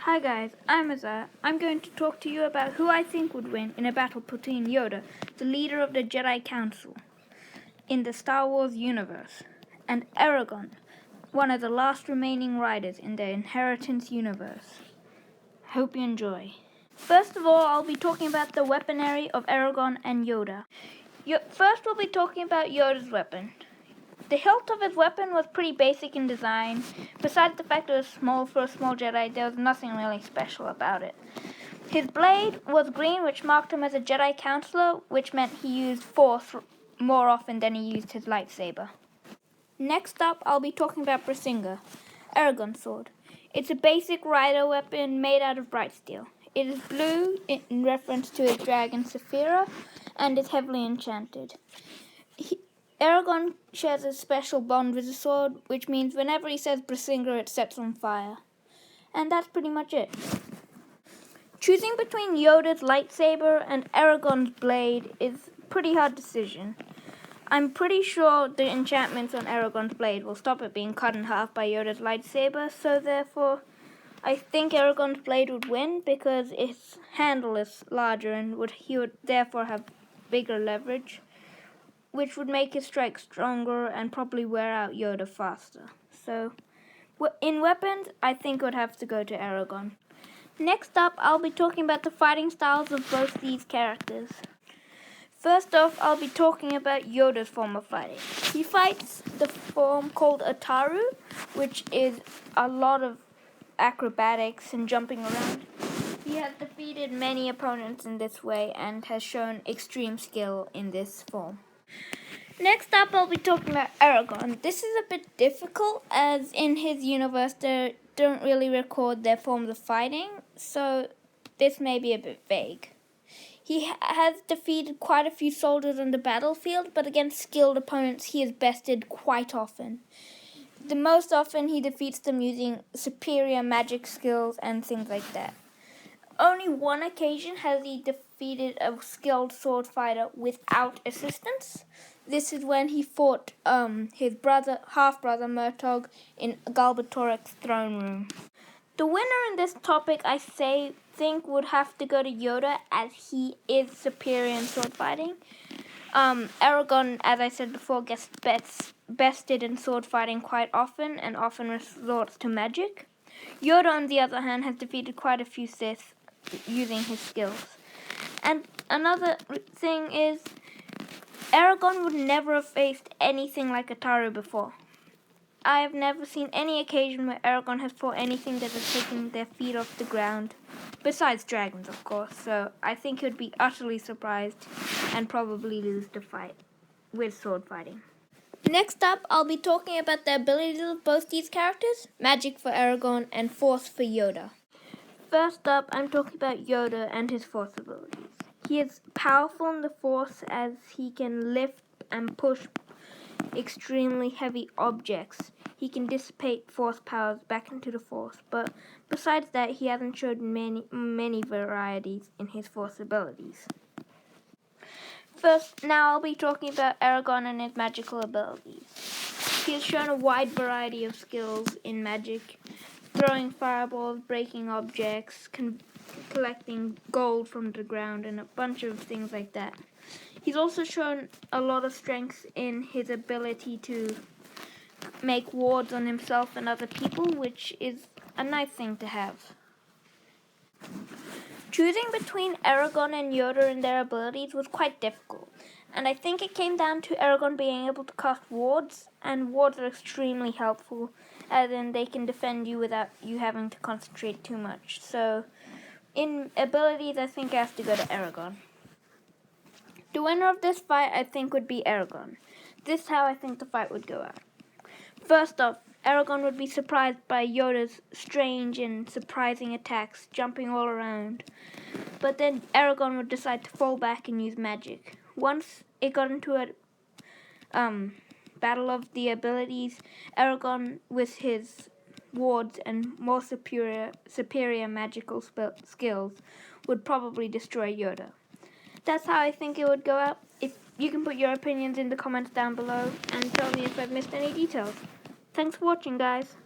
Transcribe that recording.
Hi guys, I'm Azar. I'm going to talk to you about who I think would win in a battle between Yoda, the leader of the Jedi Council in the Star Wars universe, and Eragon, one of the last remaining riders in the Inheritance universe. Hope you enjoy. First of all, I'll be talking about the weaponry of Eragon and Yoda. First, we'll be talking about Yoda's weapon. The hilt of his weapon was pretty basic in design. Besides the fact it was small for a small Jedi, there was nothing really special about it. His blade was green, which marked him as a Jedi Counselor, which meant he used Force more often than he used his lightsaber. Next up, I'll be talking about Brasinga, Eragon's sword. It's a basic rider weapon made out of bright steel. It is blue in reference to his dragon Saphira, and is heavily enchanted. Eragon shares a special bond with the sword, which means whenever he says Brasinga, it sets on fire. And that's pretty much it. Choosing between Yoda's lightsaber and Eragon's blade is a pretty hard decision. I'm pretty sure the enchantments on Eragon's blade will stop it being cut in half by Yoda's lightsaber, so therefore I think Eragon's blade would win because its handle is larger and he would therefore have bigger leverage, which would make his strike stronger and probably wear out Yoda faster. So, in weapons, I think it would have to go to Eragon. Next up, I'll be talking about the fighting styles of both these characters. First off, I'll be talking about Yoda's form of fighting. He fights the form called Ataru, which is a lot of acrobatics and jumping around. He has defeated many opponents in this way and has shown extreme skill in this form. Next up, I'll be talking about Eragon. This is a bit difficult, as in his universe they don't really record their forms of fighting, so this may be a bit vague. He has defeated quite a few soldiers on the battlefield, but against skilled opponents he is bested quite often. The most often he defeats them using superior magic skills and things like that. Only one occasion has he defeated a skilled sword fighter without assistance. This is when he fought his half-brother Murtog in Galbatorix's throne room. The winner in this topic, I think would have to go to Yoda, as he is superior in sword fighting. Eragon, as I said before, gets bested in sword fighting quite often and often resorts to magic. Yoda, on the other hand, has defeated quite a few Sith using his skills. And another thing is, Eragon would never have faced anything like Ataru before. I have never seen any occasion where Eragon has fought anything that has taken their feet off the ground, besides dragons, of course, so I think he would be utterly surprised and probably lose the fight with sword fighting. Next up, I'll be talking about the abilities of both these characters, magic for Eragon and force for Yoda. First up, I'm talking about Yoda and his force abilities. He is powerful in the force, as he can lift and push extremely heavy objects. He can dissipate force powers back into the force, but besides that, he hasn't showed many varieties in his force abilities. First, now I'll be talking about Eragon and his magical abilities. He has shown a wide variety of skills in magic, throwing fireballs, breaking objects, collecting gold from the ground, and a bunch of things like that. He's also shown a lot of strength in his ability to make wards on himself and other people, which is a nice thing to have. Choosing between Eragon and Yoda and their abilities was quite difficult, and I think it came down to Eragon being able to cast wards, and wards are extremely helpful, as in they can defend you without you having to concentrate too much. So, in abilities, I think it has to go to Eragon. The winner of this fight, I think, would be Eragon. This is how I think the fight would go out. First off, Eragon would be surprised by Yoda's strange and surprising attacks, jumping all around. But then Eragon would decide to fall back and use magic. Once it got into a battle of the abilities, Eragon, with his wards and more superior magical skills, would probably destroy Yoda. That's how I think it would go out. If you can put your opinions in the comments down below and tell me if I've missed any details. Thanks for watching, guys.